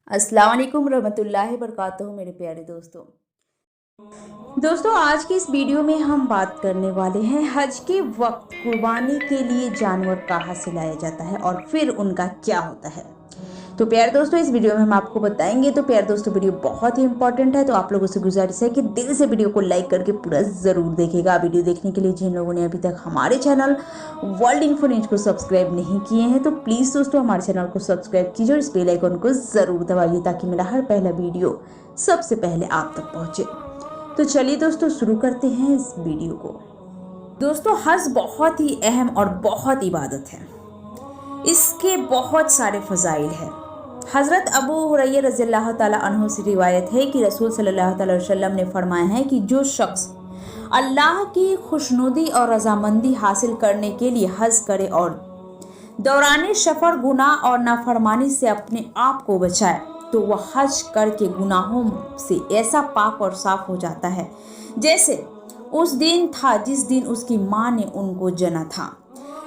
अस्सलाम वालेकुम रहमतुल्लाहि बरकातहू मेरे प्यारे दोस्तों आज की इस वीडियो में हम बात करने वाले हैं हज के वक्त कुर्बानी के लिए जानवर कहाँ से लाया जाता है और फिर उनका क्या होता है। तो प्यारे दोस्तों इस वीडियो में हम आपको बताएंगे। तो प्यारे दोस्तों वीडियो बहुत ही इंपॉर्टेंट है, तो आप लोगों से गुजारिश है कि दिल से वीडियो को लाइक करके पूरा ज़रूर देखिएगा। वीडियो देखने के लिए जिन लोगों ने अभी तक हमारे चैनल वर्ल्ड इन्फो न्यूज को सब्सक्राइब नहीं किए हैं तो प्लीज़ दोस्तों हमारे चैनल को सब्सक्राइब कीजिए और इस बेल आइकन को ज़रूर दबाइए ताकि मेरा हर पहला वीडियो सबसे पहले आप तक पहुँचे। तो चलिए दोस्तों शुरू करते हैं इस वीडियो को। दोस्तों हज बहुत ही अहम और बहुत इबादत है, इसके बहुत सारे फजाइल हैं। हज़रत अबू हुरैरा रज़ियल्लाहु ताला अन्हु से रिवायत है कि रसूल सल्लल्लाहु अलैहि वसल्लम ने फरमाया है कि जो शख्स अल्लाह की खुशनुदी और रजामंदी हासिल करने के लिए हज करे और दौरान सफ़र गुनाह और नाफरमानी से अपने आप को बचाए तो वह हज करके गुनाहों से ऐसा पाक और साफ हो जाता है जैसे उस दिन था जिस दिन उसकी माँ ने उनको जना था।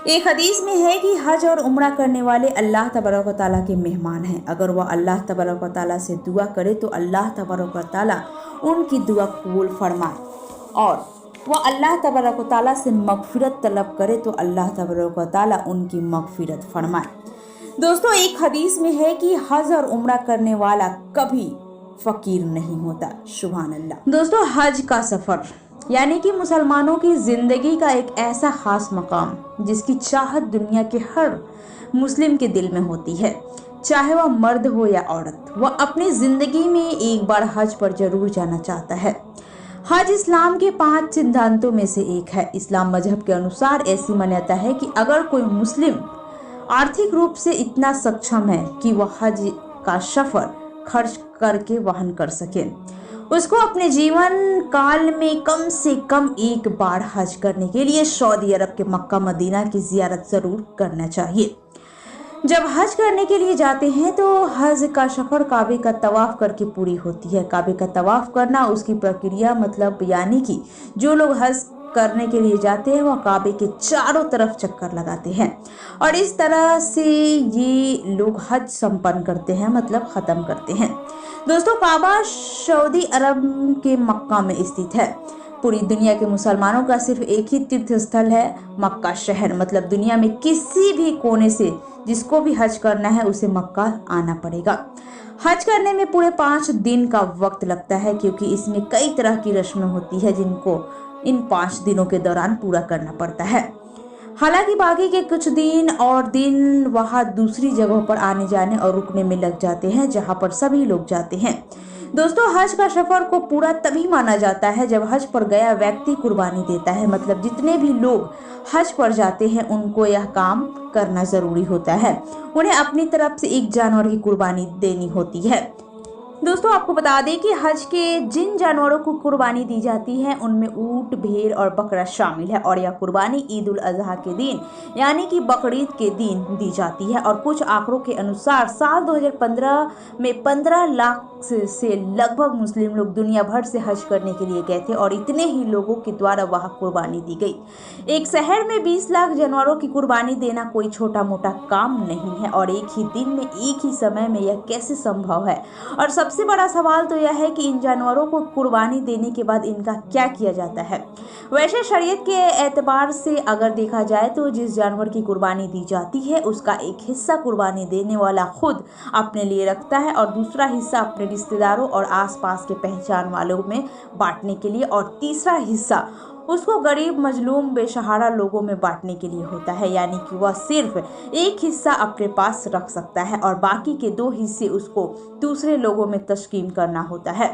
एक हदीस में है कि हज और उम्रा करने वाले अल्लाह तबारक व तआला के मेहमान हैं। अगर वह अल्लाह तबारक व तआला से दुआ करे तो अल्लाह तबारक व तआला उनकी दुआ कबूल फरमाए और वह अल्लाह तबारक व तआला से मगफिरत तलब करे तो अल्लाह तबारक व तआला उनकी मगफिरत फरमाए। दोस्तों एक हदीस में है कि हज और उम्रा करने वाला कभी फकीर नहीं होता। सुभान अल्लाह। दोस्तों हज का सफ़र यानी कि मुसलमानों की ज़िंदगी का एक ऐसा खास मकाम जिसकी चाहत दुनिया के हर मुस्लिम के दिल में होती है, चाहे वह मर्द हो या औरत। वह अपनी ज़िंदगी में एक बार हज पर जरूर जाना चाहता है। हज इस्लाम के 5 सिद्धांतों में से एक है। इस्लाम मजहब के अनुसार ऐसी मान्यता है कि अगर कोई मुस्लिम आर्थिक रूप से इतना सक्षम है कि वह हज का सफ़र खर्च करके वहन कर सके, उसको अपने जीवन काल में कम से कम एक बार हज करने के लिए सऊदी अरब के मक्का मदीना की ज़ियारत ज़रूर करना चाहिए। जब हज करने के लिए जाते हैं तो हज का सफ़र काबे का तवाफ़ करके पूरी होती है। काबे का तवाफ़ करना उसकी प्रक्रिया मतलब यानी कि जो लोग हज करने के लिए जाते हैं वह काबे के चारों तरफ चक्कर लगाते हैं और इस तरह से ये लोग हज संपन्न करते हैं मतलब ख़त्म करते हैं। दोस्तों काबा सऊदी अरब के मक्का में स्थित है। पूरी दुनिया के मुसलमानों का सिर्फ एक ही तीर्थ स्थल है मक्का शहर, मतलब दुनिया में किसी भी कोने से जिसको भी हज करना है उसे मक्का आना पड़ेगा। हज करने में पूरे 5 दिन का वक्त लगता है क्योंकि इसमें कई तरह की रस्में होती है जिनको इन 5 दिनों के दौरान पूरा करना पड़ता है। हालांकि बाकी के कुछ दिन वहाँ दूसरी जगहों पर आने जाने और रुकने में लग जाते हैं जहाँ पर सभी लोग जाते हैं। दोस्तों हज का सफर को पूरा तभी माना जाता है जब हज पर गया व्यक्ति कुर्बानी देता है, मतलब जितने भी लोग हज पर जाते हैं उनको यह काम करना जरूरी होता है। उन्हें अपनी तरफ से एक जानवर की कुर्बानी देनी होती है। दोस्तों आपको बता दें कि हज के जिन जानवरों को कुर्बानी दी जाती है उनमें ऊंट, भेड़ और बकरा शामिल है और यह कुर्बानी ईद उल अजहा के दिन यानी कि बकरीद के दिन दी जाती है। और कुछ आंकड़ों के अनुसार साल 2015 में 15 लाख से लगभग मुस्लिम लोग दुनिया भर से हज करने के लिए गए थे और इतने ही लोगों के द्वारा वहाँ कुर्बानी दी गई। एक शहर में 20 लाख जानवरों की कुर्बानी देना कोई छोटा मोटा काम नहीं है और एक ही दिन में एक ही समय में यह कैसे संभव है। और सबसे बड़ा सवाल तो यह है कि इन जानवरों को कुर्बानी देने के बाद इनका क्या किया जाता है। वैसे शरीयत के एतबार से अगर देखा जाए तो जिस जानवर की कुर्बानी दी जाती है उसका एक हिस्सा कुर्बानी देने वाला खुद अपने लिए रखता है और दूसरा हिस्सा अपने रिश्तेदारों और आसपास के पहचान वालों में बांटने के लिए और तीसरा हिस्सा उसको गरीब, मजलूम, बेसहारा लोगों में बांटने के लिए होता है। यानी कि वह सिर्फ एक हिस्सा अपने पास रख सकता है और बाकी के 2 हिस्से उसको दूसरे लोगों में तस्कीम करना होता है।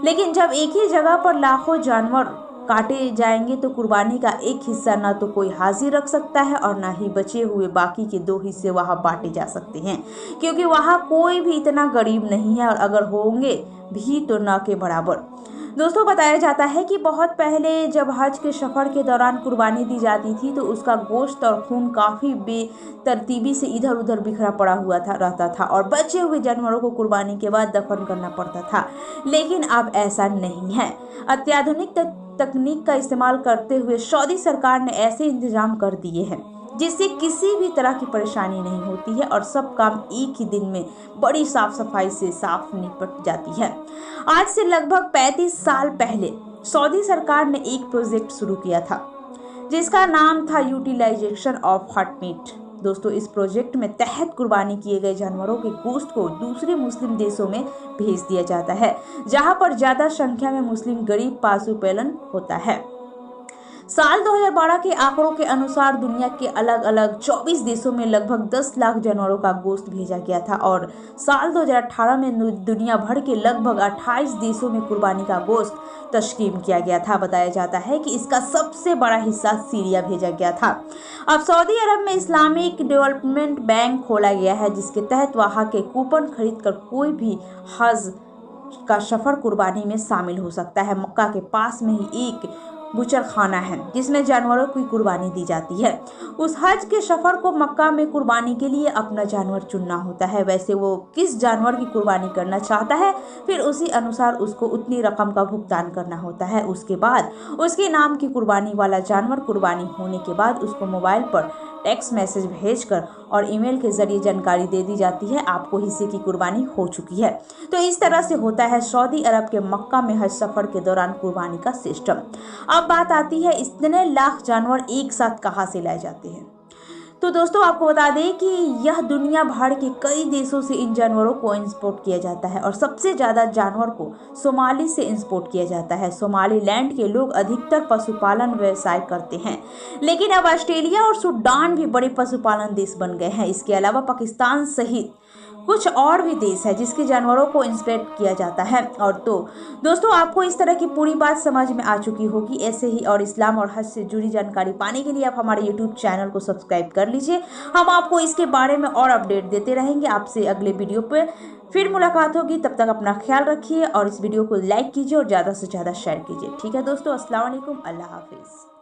लेकिन जब एक ही जगह पर लाखों जानवर काटे जाएंगे तो कुर्बानी का एक हिस्सा ना तो कोई हाजिर रख सकता है और ना ही बचे हुए बाकी के 2 हिस्से वहाँ बांटे जा सकते हैं, क्योंकि वहाँ कोई भी इतना गरीब नहीं है और अगर होंगे भी तो ना के बराबर। दोस्तों बताया जाता है कि बहुत पहले जब हज के सफ़र के दौरान कुर्बानी दी जाती थी तो उसका गोश्त और खून काफ़ी बेतरतीबी से इधर उधर बिखरा पड़ा हुआ रहता था और बचे हुए जानवरों को कुर्बानी के बाद दफन करना पड़ता था। लेकिन अब ऐसा नहीं है। अत्याधुनिक तकनीक का इस्तेमाल करते हुए सऊदी सरकार ने ऐसे इंतजाम कर दिए हैं जिससे किसी भी तरह की परेशानी नहीं होती है और सब काम एक ही दिन में बड़ी साफ सफाई से साफ निपट जाती है। आज से लगभग 35 साल पहले सऊदी सरकार ने एक प्रोजेक्ट शुरू किया था जिसका नाम था यूटिलाइजेशन ऑफ हर्ट मीट। दोस्तों, इस प्रोजेक्ट में तहत कुर्बानी किए गए जानवरों के गोश्त को दूसरे मुस्लिम देशों में भेज दिया जाता है जहां पर ज्यादा संख्या में मुस्लिम गरीब पशुपालन होता है। साल 2012 के आंकड़ों के अनुसार दुनिया के अलग अलग 24 देशों में लगभग 10 लाख जानवरों का गोश्त भेजा गया था और साल 2018 में दुनिया भर के लगभग 28 देशों में कुर्बानी का गोश्त तस्कीम किया गया था। बताया जाता है कि इसका सबसे बड़ा हिस्सा सीरिया भेजा गया था। अब सऊदी अरब में इस्लामिक डेवलपमेंट बैंक खोला गया है जिसके तहत वहां के कूपन खरीद कर कोई भी हज का सफर कुर्बानी में शामिल हो सकता है। मक्का के पास में ही एक बुचर खाना है जिसमें जानवरों की कुर्बानी दी जाती है। उस हज के सफर को मक्का में कुर्बानी के लिए अपना जानवर चुनना होता है। वैसे वो किस जानवर की कुर्बानी करना चाहता है, फिर उसी अनुसार उसको उतनी रकम का भुगतान करना होता है। उसके बाद उसके नाम की कुर्बानी वाला जानवर कुर्बानी होने के बाद उसको मोबाइल पर टेक्स्ट मैसेज भेजकर और ईमेल के जरिए जानकारी दे दी जाती है आपको हिस्से की कुर्बानी हो चुकी है। तो इस तरह से होता है सऊदी अरब के मक्का में हज सफर के दौरान कुर्बानी का सिस्टम। अब बात आती है इतने लाख जानवर एक साथ कहां से लाए जाते हैं। तो दोस्तों, आपको बता दें कि यह दुनिया भर के कई देशों से इन जानवरों को इंपोर्ट किया जाता है और सबसे ज़्यादा जानवर को सोमाली से इंपोर्ट किया जाता है। सोमालीलैंड के लोग अधिकतर पशुपालन व्यवसाय करते हैं, लेकिन अब ऑस्ट्रेलिया और सूडान भी बड़े पशुपालन देश बन गए हैं। इसके अलावा पाकिस्तान सहित कुछ और भी देश है जिसके जानवरों को इंस्पेक्ट किया जाता है। और तो दोस्तों, आपको इस तरह की पूरी बात समझ में आ चुकी होगी। ऐसे ही और इस्लाम और हज से जुड़ी जानकारी पाने के लिए आप हमारे यूट्यूब चैनल को सब्सक्राइब कर लीजिए। हम आपको इसके बारे में और अपडेट देते रहेंगे। आपसे अगले वीडियो पे फिर मुलाकात होगी। तब तक अपना ख्याल रखिए और इस वीडियो को लाइक कीजिए और ज़्यादा से ज़्यादा शेयर कीजिए। ठीक है दोस्तों, अस्सलाम वालेकुम, अल्लाह हाफिज़।